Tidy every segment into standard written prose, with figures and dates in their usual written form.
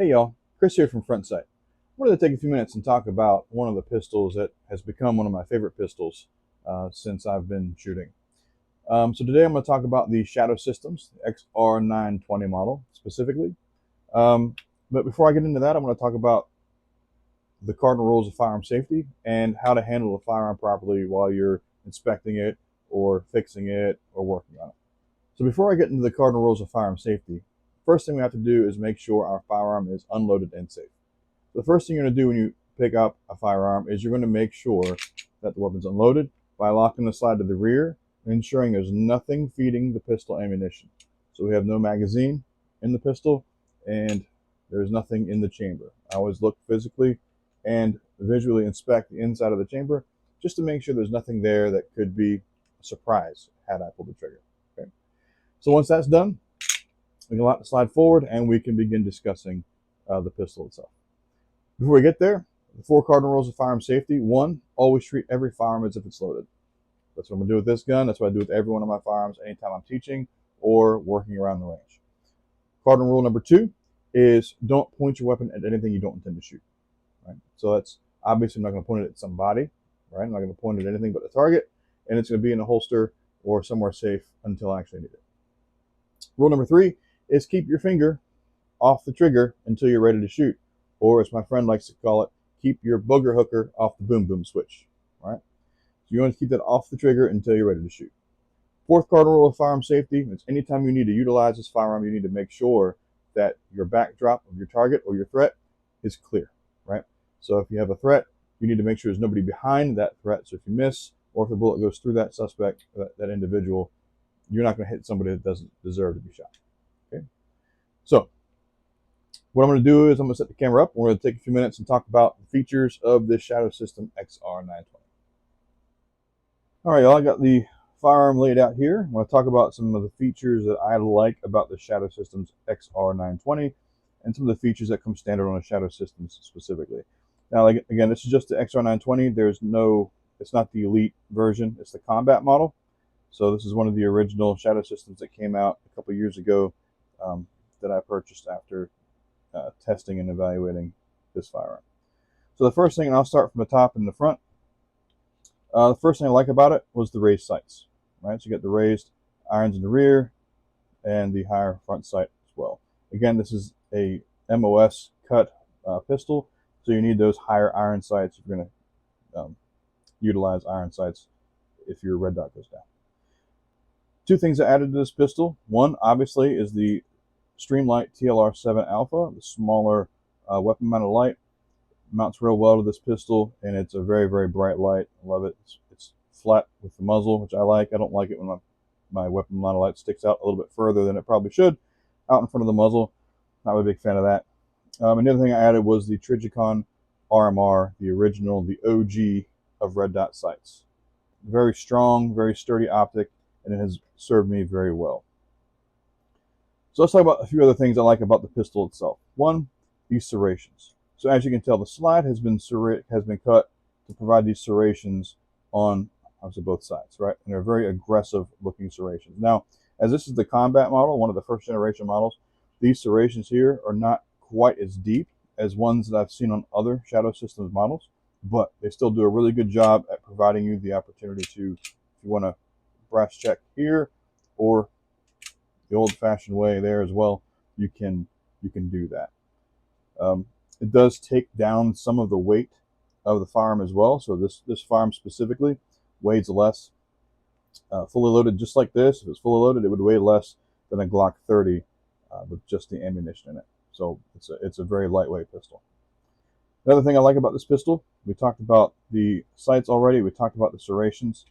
Hey y'all, Chris here from Frontsite. I wanted to take a few minutes and talk about one of the pistols that has become one of my favorite pistols since I've been shooting. So today I'm going to talk about the Shadow Systems XR920 model specifically. But before I get into that, I'm going to talk about the cardinal rules of firearm safety and how to handle a firearm properly while you're inspecting it or fixing it or working on it. So before I get into the cardinal rules of firearm safety, first thing we have to do is make sure our firearm is unloaded and safe. The first thing you're going to do when you pick up a firearm is you're going to make sure that the weapon's unloaded by locking the slide to the rear and ensuring there's nothing feeding the pistol ammunition. So we have no magazine in the pistol and there's nothing in the chamber. I always look physically and visually inspect the inside of the chamber just to make sure there's nothing there that could be a surprise had I pulled the trigger. Okay. So once that's done, we can lock the slide forward and we can begin discussing the pistol itself. Before we get there, the 4 cardinal rules of firearm safety. 1, always treat every firearm as if it's loaded. That's what I'm going to do with this gun. That's what I do with every one of my firearms anytime I'm teaching or working around the range. Cardinal rule number 2 is don't point your weapon at anything you don't intend to shoot. Right? So that's obviously I'm not going to point it at somebody. Right? I'm not going to point it at anything but the target, and it's going to be in a holster or somewhere safe until I actually need it. Rule number 3 is keep your finger off the trigger until you're ready to shoot. Or as my friend likes to call it, keep your booger hooker off the boom boom switch. Right? So you want to keep that off the trigger until you're ready to shoot. 4th cardinal rule of firearm safety is anytime you need to utilize this firearm, you need to make sure that your backdrop of your target or your threat is clear. Right? So if you have a threat, you need to make sure there's nobody behind that threat. So if you miss, or if the bullet goes through that suspect, that individual, you're not going to hit somebody that doesn't deserve to be shot. Okay? So what I'm going to do is I'm going to set the camera up. We're going to take a few minutes and talk about the features of this Shadow System XR920. All right, y'all, I got the firearm laid out here. I'm going to talk about some of the features that I like about the Shadow Systems XR920 and some of the features that come standard on the Shadow Systems specifically. Now, again, this is just the XR920. It's not the Elite version. It's the Combat model. So this is one of the original Shadow Systems that came out a couple years ago that I purchased after testing and evaluating this firearm. So the first thing, and I'll start from the top and the front. The first thing I like about it was the raised sights. Right, so you get the raised irons in the rear and the higher front sight as well. Again, this is a MOS cut pistol, so you need those higher iron sights if you're going to utilize iron sights if your red dot goes down. 2 things I added to this pistol. 1, obviously, is the Streamlight TLR-7a alpha, the smaller weapon mounted light. Mounts real well to this pistol, and it's a very, very bright light. I love it. It's flat with the muzzle, which I like. I don't like it when my weapon mounted light sticks out a little bit further than it probably should out in front of the muzzle. Not a big fan of that. And the other thing I added was the Trijicon RMR, the original, the OG of red dot sights. Very strong, very sturdy optic, and it has served me very well. So let's talk about a few other things I like about the pistol itself. 1, these serrations. So as you can tell, the slide has been cut to provide these serrations on obviously both sides, right? And they're very aggressive looking serrations. Now, as this is the Combat model, one of the first generation models, these serrations here are not quite as deep as ones that I've seen on other Shadow Systems models, but they still do a really good job at providing you the opportunity to, if you want to brass check here or the old-fashioned way there as well, you can do that. It does take down some of the weight of the firearm as well. So this firearm specifically weighs less. Fully loaded just like this, if it was fully loaded, it would weigh less than a Glock 30 with just the ammunition in it. So it's a very lightweight pistol. Another thing I like about this pistol, we talked about the sights already. We talked about the serrations.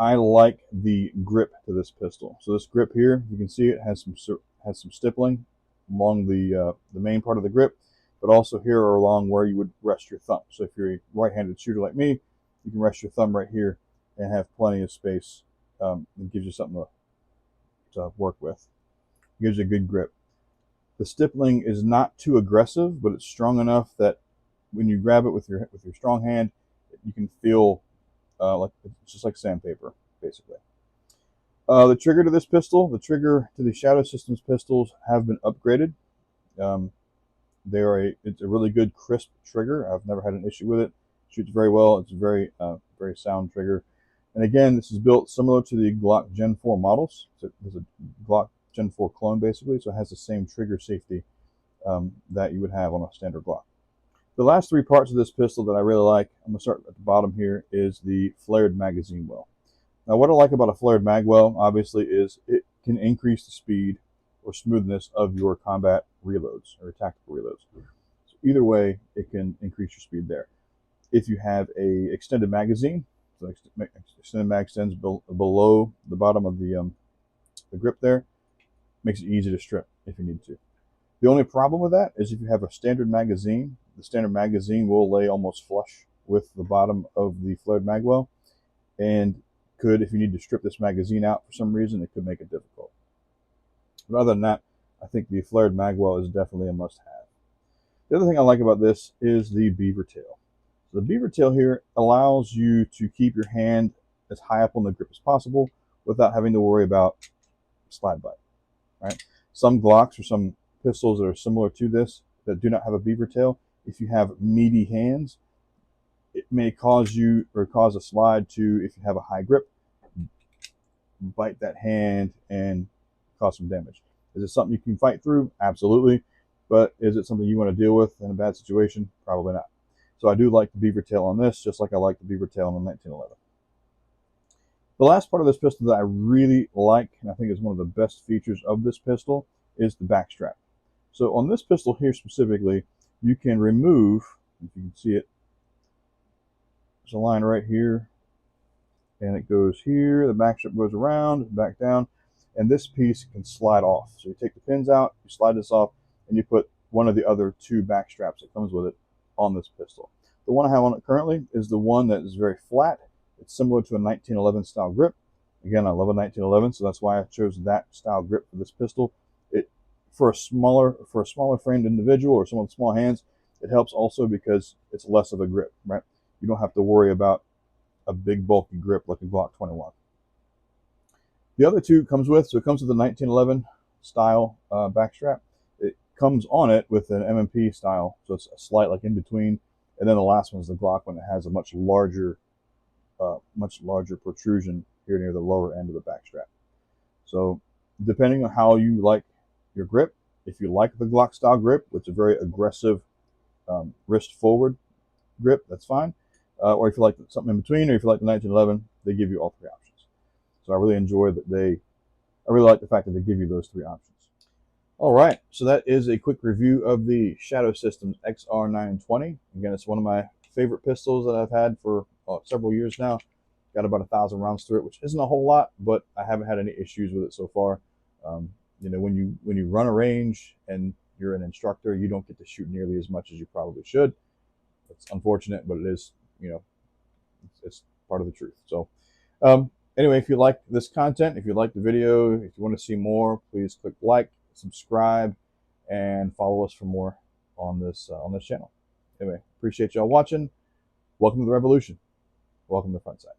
I like the grip to this pistol. So this grip here, you can see it has some stippling along the main part of the grip, but also here or along where you would rest your thumb. So if you're a right-handed shooter like me, you can rest your thumb right here and have plenty of space. It gives you something to work with. It gives you a good grip. The stippling is not too aggressive, but it's strong enough that when you grab it with your strong hand, you can feel like it's just like sandpaper, basically. The trigger to this pistol, the trigger to the Shadow Systems pistols have been upgraded. It's a really good crisp trigger. I've never had an issue with it. Shoots very well. It's a very very sound trigger. And again, this is built similar to the Glock Gen 4 models. So there's a Glock Gen 4 clone basically, so it has the same trigger safety that you would have on a standard Glock. The last three parts of this pistol that I really like, I'm going to start at the bottom here, is the flared magazine well. Now what I like about a flared mag well, obviously, is it can increase the speed or smoothness of your combat reloads or tactical reloads. So either way, it can increase your speed there. If you have a extended magazine, so extended mag extends below the bottom of the grip there, makes it easy to strip if you need to. The only problem with that is if you have a standard magazine, the standard magazine will lay almost flush with the bottom of the flared mag well, and could, if you need to strip this magazine out for some reason, it could make it difficult. But other than that, I think the flared mag well is definitely a must-have. The other thing I like about this is the beaver tail. So the beaver tail here allows you to keep your hand as high up on the grip as possible without having to worry about slide bite. Right? Some Glocks or some pistols that are similar to this that do not have a beaver tail, if you have meaty hands, it may cause you or cause a slide to, if you have a high grip, bite that hand and cause some damage. Is it something you can fight through? Absolutely. But is it something you want to deal with in a bad situation? Probably not. So I do like the beaver tail on this, just like I like the beaver tail on the 1911. The last part of this pistol that I really like, and I think is one of the best features of this pistol, is the back strap. So on this pistol here specifically, you can remove, if you can see it, there's a line right here, and it goes here, the back strap goes around, back down, and this piece can slide off. So you take the pins out, you slide this off, and you put one of the other two back straps that comes with it on this pistol. The one I have on it currently is the one that is very flat. It's similar to a 1911 style grip. Again, I love a 1911, so that's why I chose that style grip for this pistol. For a smaller framed individual or someone with small hands, it helps also because it's less of a grip, right? You don't have to worry about a big bulky grip like a Glock 21. The other two comes with, so it comes with the 1911 style backstrap. It comes on it with an M&P style, so it's a slight like in between, and then the last one is the Glock one that has a much larger protrusion here near the lower end of the backstrap. So depending on how you like your grip, if you like the Glock style grip, which is a very aggressive wrist forward grip, that's fine. Or if you like something in between, or if you like the 1911, they give you all three options. So I really enjoy that I really like the fact that they give you those three options. All right, so that is a quick review of the Shadow Systems XR920. Again, it's one of my favorite pistols that I've had for several years now. Got about 1,000 rounds through it, which isn't a whole lot, but I haven't had any issues with it so far. You know, when you run a range and you're an instructor, you don't get to shoot nearly as much as you probably should. It's unfortunate, but it is, you know, it's part of the truth. So anyway, if you like this content, if you like the video, if you want to see more, please click like, subscribe, and follow us for more on this channel. Anyway, appreciate y'all watching. Welcome to the revolution. Welcome to Frontsite.